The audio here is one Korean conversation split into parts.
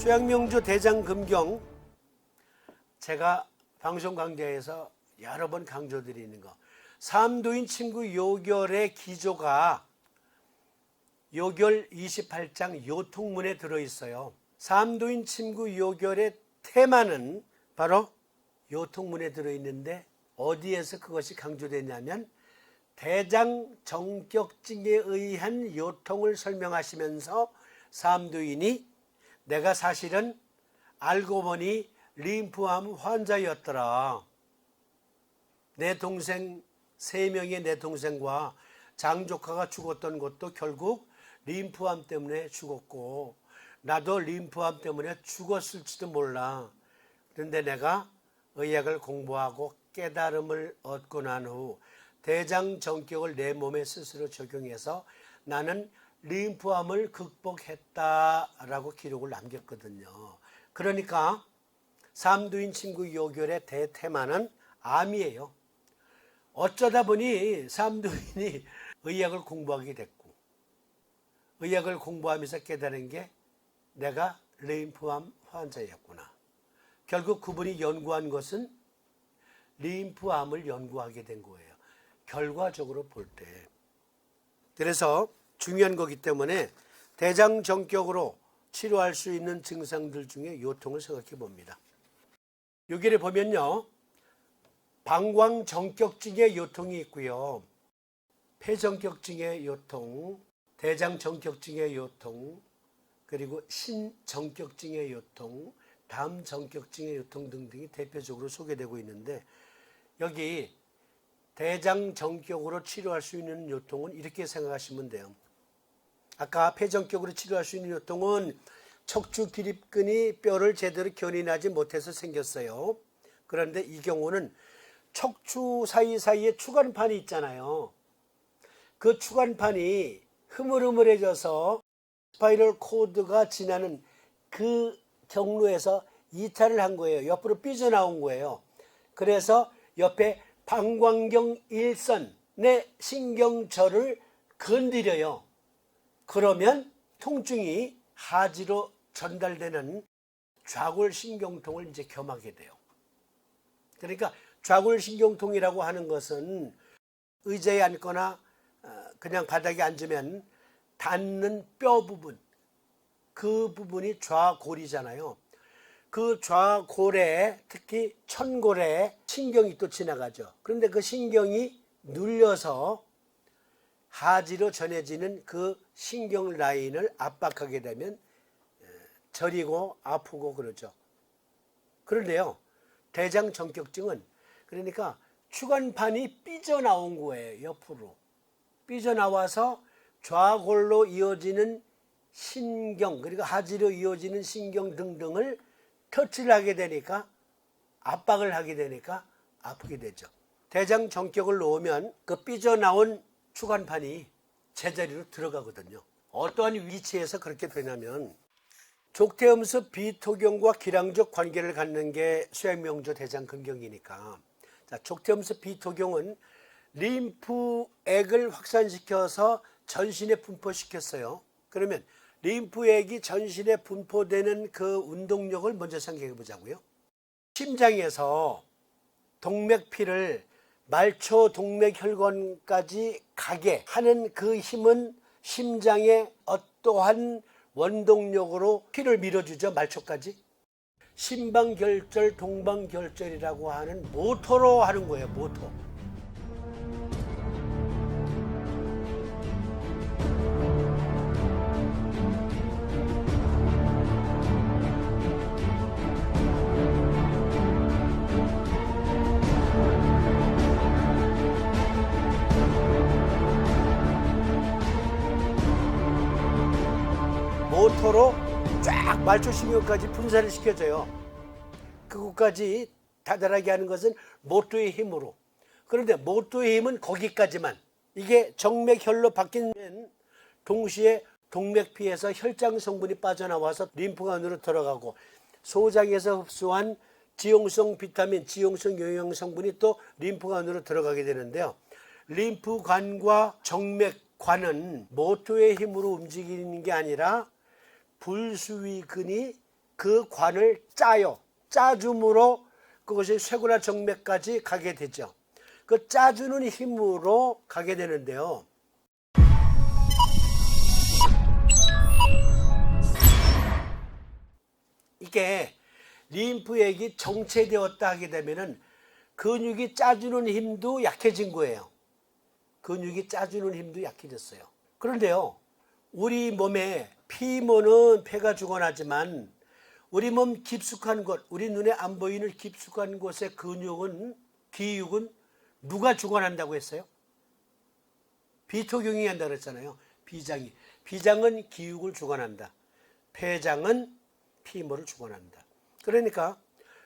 수양명조 대장금경, 제가 방송 강좌에서 여러 번 강조드리는 거, 삼도인 침구 요결의 기조가 요결 28장 요통문에 들어있어요. 삼도인 침구 요결의 테마는 바로 요통문에 들어있는데, 어디에서 그것이 강조되냐면 대장정격증에 의한 요통을 설명하시면서 삼도인이 내가 사실은 알고 보니 림프암 환자였더라. 내 동생 3명의 내 동생과 장조카가 죽었던 것도 결국 림프암 때문에 죽었고, 나도 림프암 때문에 죽었을지도 몰라. 그런데 내가 의학을 공부하고 깨달음을 얻고 난 후 대장정격을 내 몸에 스스로 적용해서 나는 림프암을 극복했다라고 기록을 남겼거든요. 그러니까 삼도인 침구 요결의 대테마는 암이에요. 어쩌다 보니 삼도인이 의학을 공부하게 됐고, 의학을 공부하면서 깨달은 게 내가 림프암 환자였구나. 결국 그분이 연구한 것은 림프암을 연구하게 된 거예요. 결과적으로 볼 때. 그래서 중요한 거기 때문에 대장정격으로 치료할 수 있는 증상들 중에 요통을 생각해 봅니다. 여기를 보면요, 방광정격증의 요통이 있고요, 폐정격증의 요통, 대장정격증의 요통, 그리고 신정격증의 요통, 담정격증의 요통 등등이 대표적으로 소개되고 있는데, 여기 대장정격으로 치료할 수 있는 요통은 이렇게 생각하시면 돼요. 아까 폐정격으로 치료할 수 있는 요통은 척추 기립근이 뼈를 제대로 견인하지 못해서 생겼어요. 그런데 이 경우는 척추 사이사이에 추간판이 있잖아요. 그 추간판이 흐물흐물해져서 스파이럴 코드가 지나는 그 경로에서 이탈을 한 거예요. 옆으로 삐져나온 거예요. 그래서 옆에 방광경 일선의 신경절을 건드려요. 그러면 통증이 하지로 전달되는 좌골신경통을 이제 겸하게 돼요. 그러니까 좌골신경통이라고 하는 것은 의자에 앉거나 그냥 바닥에 앉으면 닿는 뼈 부분, 그 부분이 좌골이잖아요. 그 좌골에, 특히 천골에 신경이 또 지나가죠. 그런데 그 신경이 눌려서 하지로 전해지는 그 신경 라인을 압박하게 되면 저리고 아프고 그러죠. 그런데요, 대장정격증은 그러니까 추간판이 삐져나온 거예요. 옆으로 삐져나와서 좌골로 이어지는 신경, 그리고 하지로 이어지는 신경 등등을 터치를 하게 되니까, 압박을 하게 되니까 아프게 되죠. 대장정격을 놓으면 그 삐져나온 추간판이 제자리로 들어가거든요. 어떠한 위치에서 그렇게 되냐면, 족태음수 비토경과 기량적 관계를 갖는 게 수양명조 대장금경이니까, 자, 족태음수 비토경은 림프액을 확산시켜서 전신에 분포시켰어요. 그러면 림프액이 전신에 분포되는 그 운동력을 먼저 생각해 보자고요. 심장에서 동맥피를 말초 동맥혈관까지 가게 하는 그 힘은 심장의 어떠한 원동력으로 피를 밀어주죠. 말초까지. 심방결절, 동방결절이라고 하는 모터로 하는 거예요. 모터. 모터로 쫙 말초신경까지 분산을 시켜줘요. 그것까지 다달하게 하는 것은 모터의 힘으로. 그런데 모터의 힘은 거기까지만. 이게 정맥혈로 바뀌면 동시에 동맥피에서 혈장 성분이 빠져나와서 림프가 안으로 들어가고, 소장에서 흡수한 지용성 비타민, 지용성 영양 성분이 또 림프가 안으로 들어가게 되는데요. 림프관과 정맥관은 모터의 힘으로 움직이는 게 아니라 불수위근이 그 관을 짜요. 짜줌으로 그것이 쇄골화 정맥까지 가게 되죠. 그 짜주는 힘으로 가게 되는데요. 이게 림프액이 정체되었다 하게 되면은 근육이 짜주는 힘도 약해진 거예요. 근육이 짜주는 힘도 약해졌어요. 그런데요, 우리 몸에 피모는 폐가 주관하지만 우리 몸 깊숙한 곳, 우리 눈에 안 보이는 깊숙한 곳의 근육은, 기육은 누가 주관한다고 했어요? 비토경이 한다고 그랬잖아요. 비장이. 비장은 기육을 주관한다. 폐장은 피모를 주관한다. 그러니까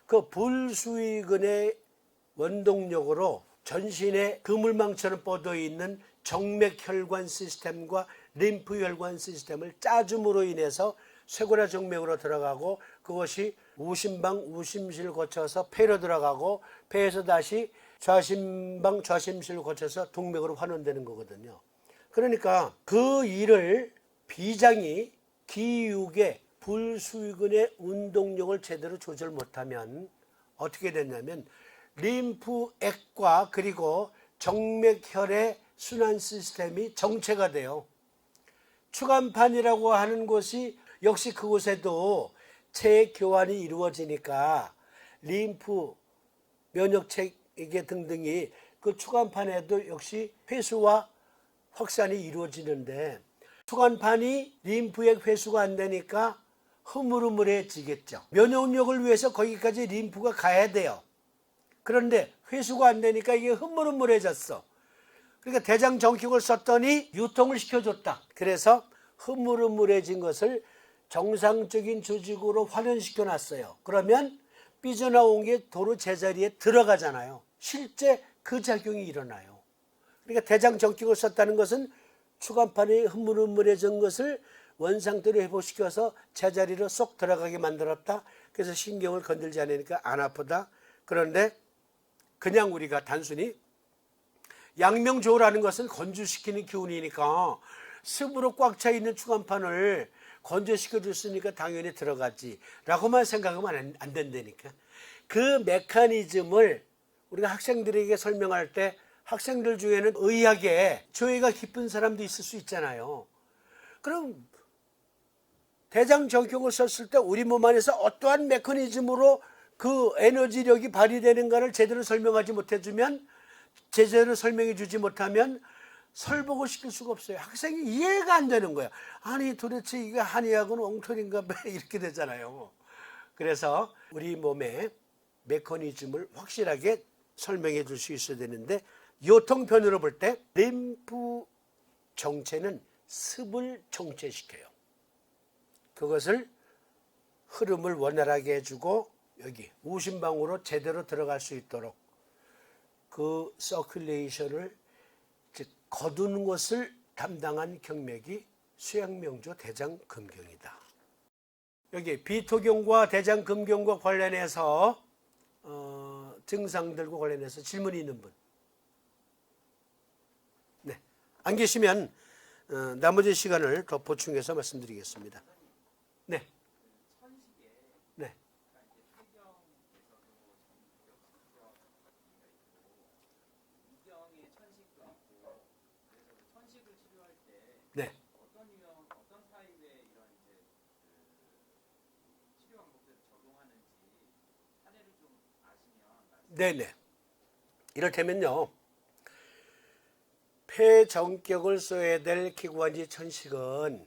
그 불수의근의 원동력으로 전신에 그물망처럼 뻗어 있는 정맥혈관 시스템과 림프혈관 시스템을 짜줌으로 인해서 쇄골화 정맥으로 들어가고 그것이 우심방, 우심실 거쳐서 폐로 들어가고 폐에서 다시 좌심방, 좌심실 거쳐서 동맥으로 환원되는 거거든요. 그러니까 그 일을 비장이 기육의 불수의근의 운동력을 제대로 조절 못하면 어떻게 됐냐면 림프액과 그리고 정맥혈의 순환 시스템이 정체가 돼요. 추간판이라고 하는 곳이 역시 그곳에도 체교환이 이루어지니까 림프, 면역체계 등등이 그 추간판에도 역시 회수와 확산이 이루어지는데 추간판이 림프액 회수가 안 되니까 흐물흐물해지겠죠. 면역력을 위해서 거기까지 림프가 가야 돼요. 그런데 회수가 안 되니까 이게 흐물흐물해졌어. 그러니까 대장 정격을 썼더니 유통을 시켜줬다. 그래서 흐물흐물해진 것을 정상적인 조직으로 환원시켜 놨어요. 그러면 삐져나온 게 도로 제자리에 들어가잖아요. 실제 그 작용이 일어나요. 그러니까 대장 정격을 썼다는 것은 추간판이 흐물흐물해진 것을 원상대로 회복시켜서 제자리로 쏙 들어가게 만들었다. 그래서 신경을 건들지 않으니까 안 아프다. 그런데 그냥 우리가 단순히 양명조라는 것은 건조시키는 기운이니까 습으로 꽉 차 있는 추간판을 건조시켜 줬으니까 당연히 들어갔지 라고만 생각하면 안 된다니까. 그 메커니즘을 우리가 학생들에게 설명할 때 학생들 중에는 의학에 조예가 깊은 사람도 있을 수 있잖아요. 그럼 대장 정격을 썼을 때 우리 몸 안에서 어떠한 메커니즘으로 그 에너지력이 발휘되는가를 제대로 설명하지 못해주면, 제대로 설명해 주지 못하면 설복을 시킬 수가 없어요. 학생이 이해가 안 되는 거야. 아니 도대체 이게 한의학은 엉터리인가 이렇게 되잖아요. 그래서 우리 몸의 메커니즘을 확실하게 설명해 줄 수 있어야 되는데, 요통편으로 볼 때 림프 정체는 습을 정체시켜요. 그것을 흐름을 원활하게 해주고 여기 우심방으로 제대로 들어갈 수 있도록 그 서큘레이션을 거두는 것을 담당한 경맥이 수양명조 대장금경이다. 여기 비토경과 대장금경과 관련해서 증상들과 관련해서 질문이 있는 분. 네, 안 계시면 나머지 시간을 더 보충해서 말씀드리겠습니다. 네. 네. 네. 어떤 타입의 이런 이제 치료 방법들을 적용하는지 사례를 좀 아시면. 네네. 이를테면요, 폐정격을 써야 될 기관지 천식은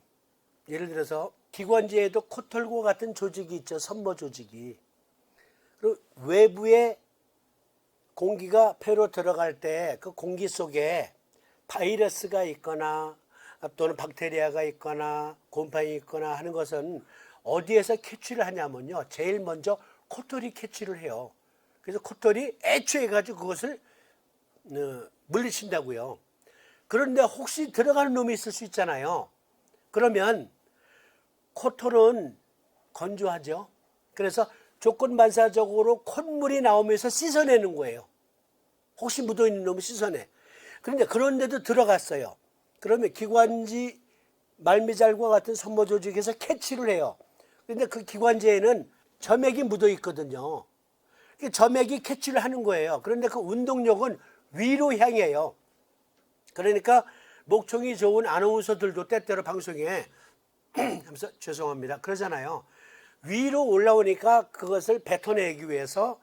예를 들어서 기관지에도 코털과 같은 조직이 있죠. 섬모 조직이. 그리고 외부에 공기가 폐로 들어갈 때 그 공기 속에 바이러스가 있거나 또는 박테리아가 있거나 곰팡이 있거나 하는 것은 어디에서 캐치를 하냐면요, 제일 먼저 코털이 캐치를 해요. 그래서 코털이 애초해가지고 그것을 물리친다고요. 그런데 혹시 들어가는 놈이 있을 수 있잖아요. 그러면 코털은 건조하죠. 그래서 조건반사적으로 콧물이 나오면서 씻어내는 거예요. 혹시 묻어있는 놈을 씻어내. 그런데 그런데도 들어갔어요. 그러면 기관지 말미잘과 같은 섬모 조직에서 캐치를 해요. 근데 그 기관지에는 점액이 묻어 있거든요. 그 점액이 캐치를 하는 거예요. 그런데 그 운동력은 위로 향해요. 그러니까 목청이 좋은 아나운서들도 때때로 방송에 하면서 죄송합니다 그러잖아요. 위로 올라오니까 그것을 뱉어내기 위해서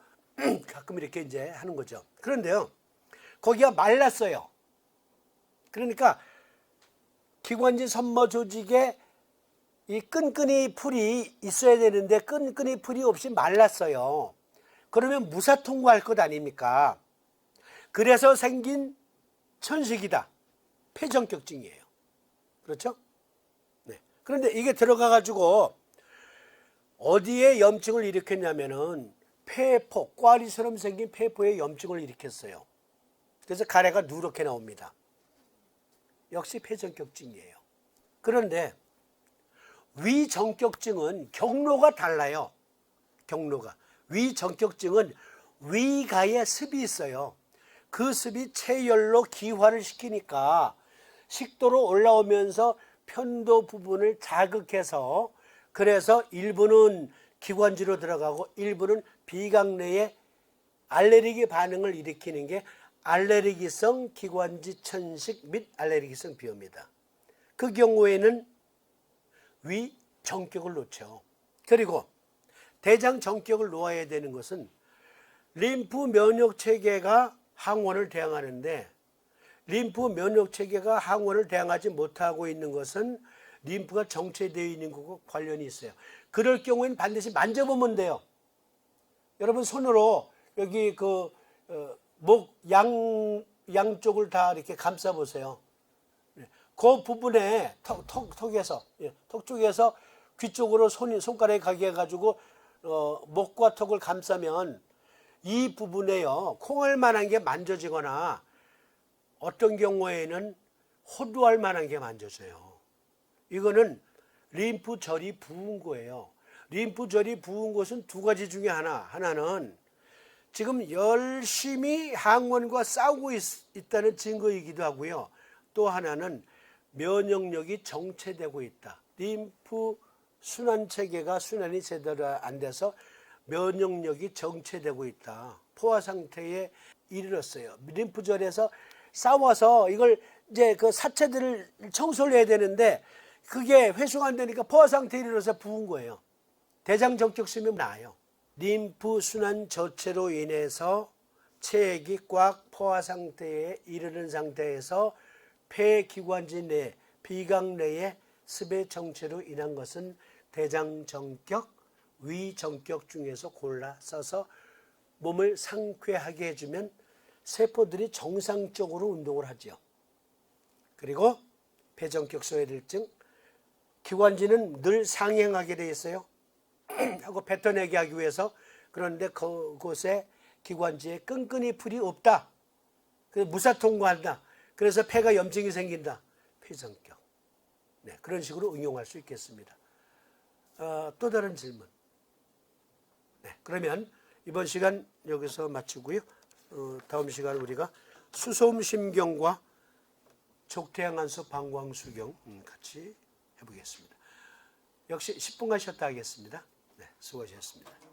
가끔 이렇게 이제 하는 거죠. 그런데요, 거기가 말랐어요. 그러니까 기관지 섬모 조직에 이 끈끈이 풀이 있어야 되는데 끈끈이 풀이 없이 말랐어요. 그러면 무사통과할 것 아닙니까? 그래서 생긴 천식이다. 폐전격증이에요. 그렇죠? 네. 그런데 이게 들어가가지고 어디에 염증을 일으켰냐면은 폐포, 꽈리처럼 생긴 폐포에 염증을 일으켰어요. 그래서 가래가 누렇게 나옵니다. 역시 폐전격증이에요. 그런데 위전격증은 경로가 달라요. 경로가. 위전격증은 위가에 습이 있어요. 그 습이 체열로 기화를 시키니까 식도로 올라오면서 편도 부분을 자극해서 그래서 일부는 기관지로 들어가고 일부는 비강 내에 알레르기 반응을 일으키는 게 알레르기성 기관지 천식 및 알레르기성 비염입니다. 그 경우에는 위 정격을 놓죠. 그리고 대장 정격을 놓아야 되는 것은 림프 면역 체계가 항원을 대항하는데 림프 면역 체계가 항원을 대항하지 못하고 있는 것은 림프가 정체되어 있는 것과 관련이 있어요. 그럴 경우에는 반드시 만져보면 돼요. 여러분 손으로 여기 그 목 양쪽을 다 이렇게 감싸 보세요. 그 부분에 턱에서 턱 쪽에서 귀 쪽으로 손가락이 가게 해가지고 목과 턱을 감싸면 이 부분에요 콩알 만한 게 만져지거나 어떤 경우에는 호두알 만한 게 만져져요. 이거는 림프절이 부은 거예요. 림프절이 부은 것은 두 가지 중에 하나는 지금 열심히 항원과 싸우고 있다는 증거이기도 하고요. 또 하나는 면역력이 정체되고 있다. 림프 순환 체계가 순환이 제대로 안 돼서 면역력이 정체되고 있다. 포화 상태에 이르렀어요. 림프절에서 싸워서 이걸 이제 그 사체들을 청소를 해야 되는데 그게 회수가 안 되니까 포화 상태에 이르러서 부은 거예요. 대장 정격 쓰면 나아요. 림프 순환 저체로 인해서 체액이 꽉 포화 상태에 이르는 상태에서 폐기관지 내 비강 내의 습의 정체로 인한 것은 대장 정격, 위 정격 중에서 골라 써서 몸을 상쾌하게 해주면 세포들이 정상적으로 운동을 하죠. 그리고 폐정격 소외들증, 기관지는 늘 상행하게 되어 있어요. 하고 뱉어내게 하기 위해서. 그런데 그곳에 기관지에 끈끈이 풀이 없다. 그래서 무사통과한다. 그래서 폐가 염증이 생긴다. 폐정격. 네, 그런 식으로 응용할 수 있겠습니다. 또 다른 질문. 네, 그러면 이번 시간 여기서 마치고요. 다음 시간 우리가 수소음심경과 족태양한소 방광수경 같이 해보겠습니다. 역시 10분간 쉬었다 하겠습니다. 네, 수고하셨습니다.